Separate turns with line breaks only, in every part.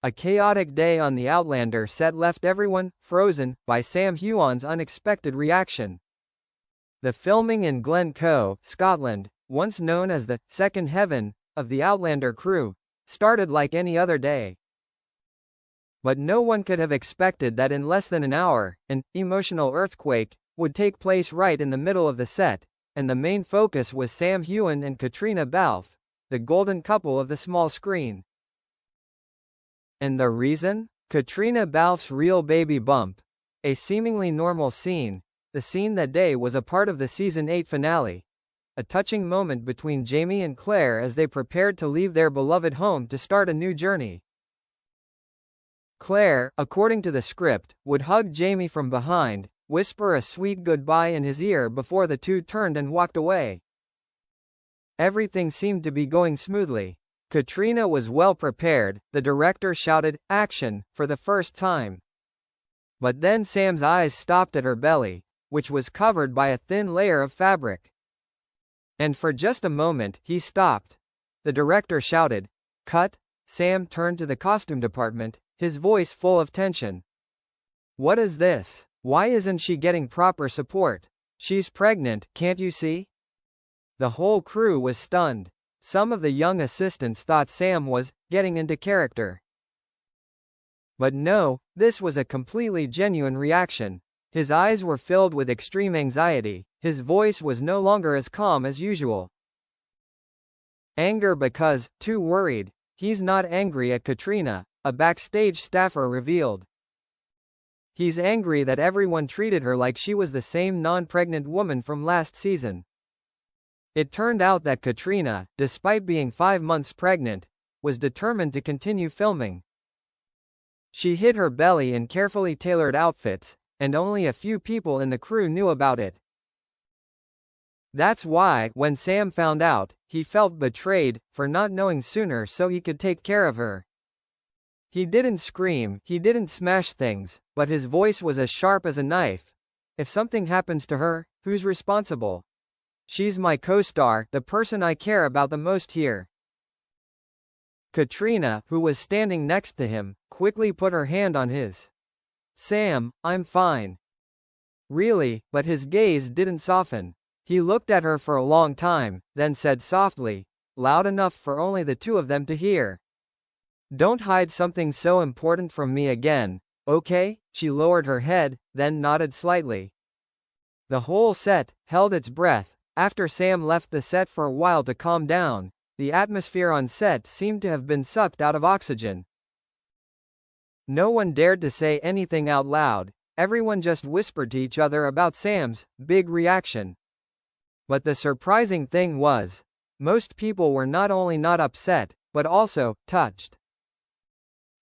A chaotic day on the Outlander set left everyone frozen by Heughan's unexpected reaction. The filming in Glencoe, Scotland, once known as the second heaven of the Outlander crew, started like any other day. But no one could have expected that in less than an hour, an emotional earthquake would take place right in the middle of the set, and the main focus was Heughan and Caitriona Balfe, the golden couple of the small screen. And the reason? Caitriona Balfe's real baby bump. A seemingly normal scene, the scene that day was a part of the season 8 finale. A touching moment between Jamie and Claire as they prepared to leave their beloved home to start a new journey. Claire, according to the script, would hug Jamie from behind, whisper a sweet goodbye in his ear before the two turned and walked away. Everything seemed to be going smoothly. Caitriona was well prepared. The director shouted, "Action," for the first time. But then Sam's eyes stopped at her belly, which was covered by a thin layer of fabric. And for just a moment, he stopped. The director shouted, "Cut." Sam turned to the costume department, his voice full of tension. "What is this? Why isn't she getting proper support? She's pregnant, can't you see?" The whole crew was stunned. Some of the young assistants thought Sam was getting into character. But no, this was a completely genuine reaction. His eyes were filled with extreme anxiety, his voice was no longer as calm as usual. Anger because, too worried. He's not angry at Caitriona, a backstage staffer revealed. He's angry that everyone treated her like she was the same non-pregnant woman from last season. It turned out that Caitriona, despite being 5 months pregnant, was determined to continue filming. She hid her belly in carefully tailored outfits, and only a few people in the crew knew about it. That's why, when Sam found out, he felt betrayed for not knowing sooner so he could take care of her. He didn't scream, he didn't smash things, but his voice was as sharp as a knife. If something happens to her, who's responsible? She's my co-star, the person I care about the most here. Caitriona, who was standing next to him, quickly put her hand on his. "Sam, I'm fine." "Really?" But his gaze didn't soften. He looked at her for a long time, then said softly, loud enough for only the two of them to hear. "Don't hide something so important from me again, okay?" She lowered her head, then nodded slightly. The whole set held its breath. After Sam left the set for a while to calm down, the atmosphere on set seemed to have been sucked out of oxygen. No one dared to say anything out loud, everyone just whispered to each other about Sam's big reaction. But the surprising thing was, most people were not only not upset, but also touched.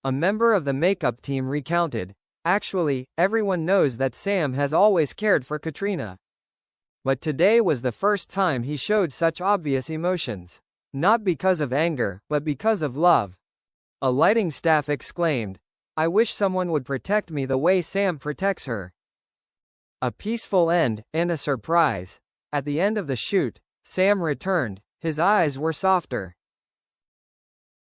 A member of the makeup team recounted, "Actually, everyone knows that Sam has always cared for Caitriona. But today was the first time he showed such obvious emotions. Not because of anger, but because of love." A lighting staff exclaimed, "I wish someone would protect me the way Sam protects her." A peaceful end, and a surprise. At the end of the shoot, Sam returned, his eyes were softer.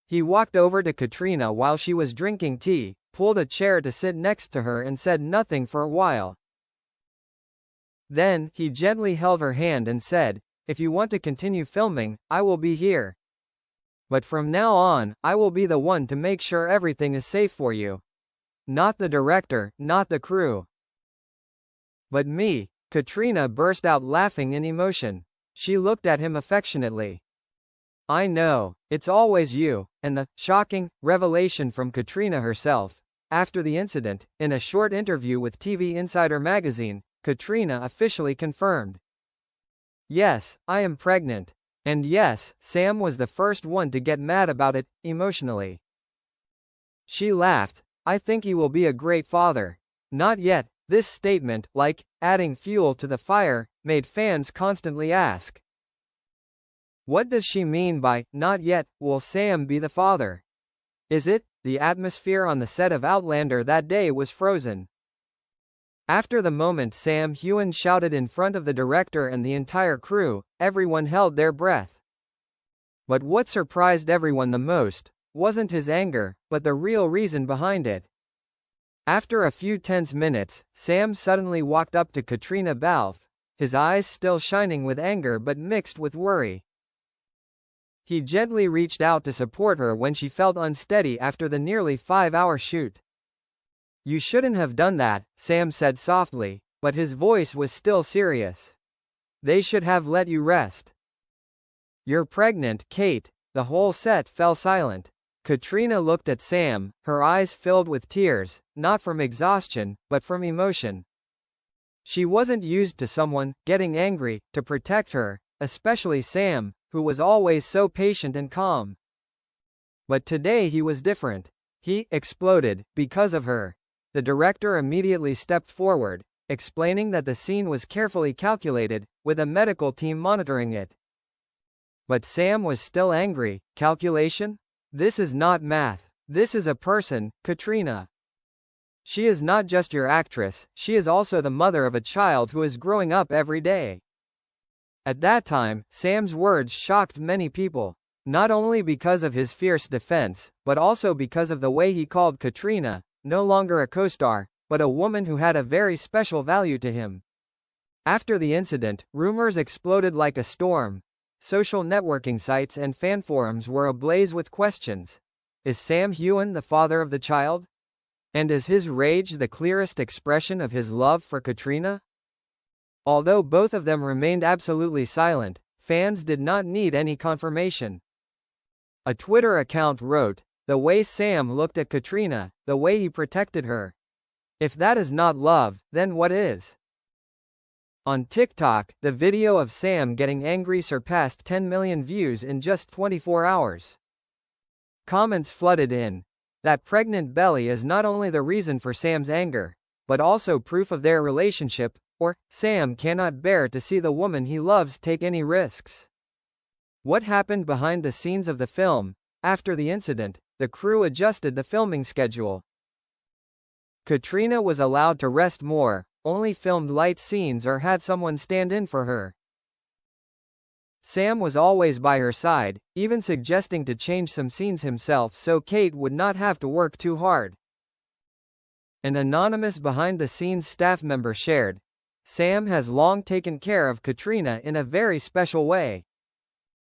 He walked over to Caitriona while she was drinking tea, pulled a chair to sit next to her and said nothing for a while. Then, he gently held her hand and said, "If you want to continue filming, I will be here. But from now on, I will be the one to make sure everything is safe for you. Not the director, not the crew. But me." Caitriona burst out laughing in emotion. She looked at him affectionately. "I know, it's always you," and the shocking revelation from Caitriona herself. After the incident, in a short interview with TV Insider magazine, Caitriona officially confirmed, "Yes, I am pregnant. And yes, Sam was the first one to get mad about it, emotionally." She laughed, "I think he will be a great father." Not yet. This statement, like adding fuel to the fire, made fans constantly ask, what does she mean by, "not yet, will Sam be the father"? Is it? The atmosphere on the set of Outlander that day was frozen. After the moment Heughan shouted in front of the director and the entire crew, everyone held their breath. But what surprised everyone the most wasn't his anger, but the real reason behind it. After a few tense minutes, Sam suddenly walked up to Caitriona Balfe, his eyes still shining with anger but mixed with worry. He gently reached out to support her when she felt unsteady after the nearly 5-hour shoot. "You shouldn't have done that," Sam said softly, but his voice was still serious. "They should have let you rest." "You're pregnant, Kate." The whole set fell silent. Caitriona looked at Sam, her eyes filled with tears, not from exhaustion, but from emotion. She wasn't used to someone getting angry to protect her, especially Sam, who was always so patient and calm. But today he was different. He exploded because of her. The director immediately stepped forward, explaining that the scene was carefully calculated, with a medical team monitoring it. But Sam was still angry. Calculation? This is not math. This is a person, Caitriona. She is not just your actress, she is also the mother of a child who is growing up every day. At that time, Sam's words shocked many people, not only because of his fierce defense, but also because of the way he called Caitriona, no longer a co-star, but a woman who had a very special value to him. After the incident, rumors exploded like a storm. Social networking sites and fan forums were ablaze with questions. Is Sam Heughan the father of the child? And is his rage the clearest expression of his love for Caitriona? Although both of them remained absolutely silent, fans did not need any confirmation. A Twitter account wrote, "The way Sam looked at Caitriona, the way he protected her. If that is not love, then what is?" On TikTok, the video of Sam getting angry surpassed 10 million views in just 24 hours. Comments flooded in. That pregnant belly is not only the reason for Sam's anger, but also proof of their relationship, or, Sam cannot bear to see the woman he loves take any risks. What happened behind the scenes of the film? After the incident, the crew adjusted the filming schedule. Caitriona was allowed to rest more, only filmed light scenes or had someone stand in for her. Sam was always by her side, even suggesting to change some scenes himself so Kate would not have to work too hard. An anonymous behind-the-scenes staff member shared, "Sam has long taken care of Caitriona in a very special way.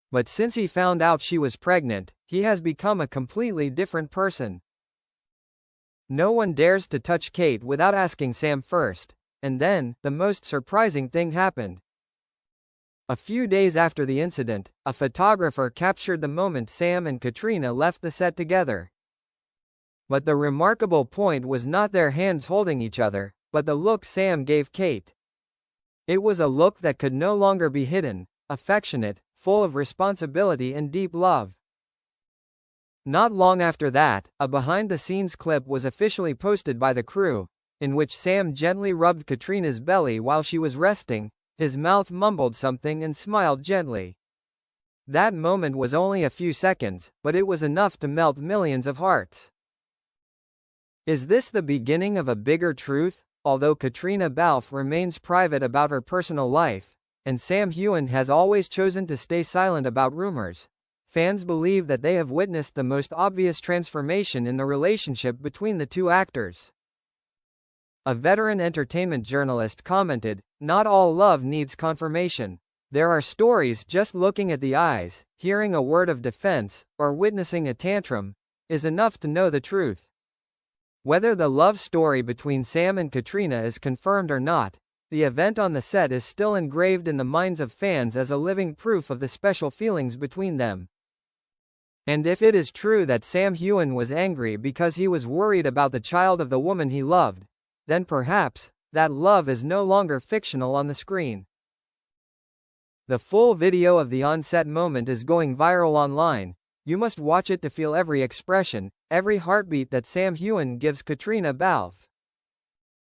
But since he found out she was pregnant, he has become a completely different person. No one dares to touch Kate without asking Sam first." And then, the most surprising thing happened. A few days after the incident, a photographer captured the moment Sam and Caitriona left the set together. But the remarkable point was not their hands holding each other, but the look Sam gave Kate. It was a look that could no longer be hidden, affectionate, full of responsibility and deep love. Not long after that, a behind-the-scenes clip was officially posted by the crew, in which Sam gently rubbed Caitriona's belly while she was resting, his mouth mumbled something and smiled gently. That moment was only a few seconds, but it was enough to melt millions of hearts. Is this the beginning of a bigger truth? Although Caitriona Balfe remains private about her personal life, and Sam Heughan has always chosen to stay silent about rumors, fans believe that they have witnessed the most obvious transformation in the relationship between the two actors. A veteran entertainment journalist commented, "Not all love needs confirmation. There are stories just looking at the eyes, hearing a word of defense, or witnessing a tantrum, is enough to know the truth." Whether the love story between Sam and Caitriona is confirmed or not, the event on the set is still engraved in the minds of fans as a living proof of the special feelings between them. And if it is true that Sam Heughan was angry because he was worried about the child of the woman he loved, then perhaps, that love is no longer fictional on the screen. The full video of the on-set moment is going viral online. You must watch it to feel every expression, every heartbeat that Sam Heughan gives Caitriona Balfe.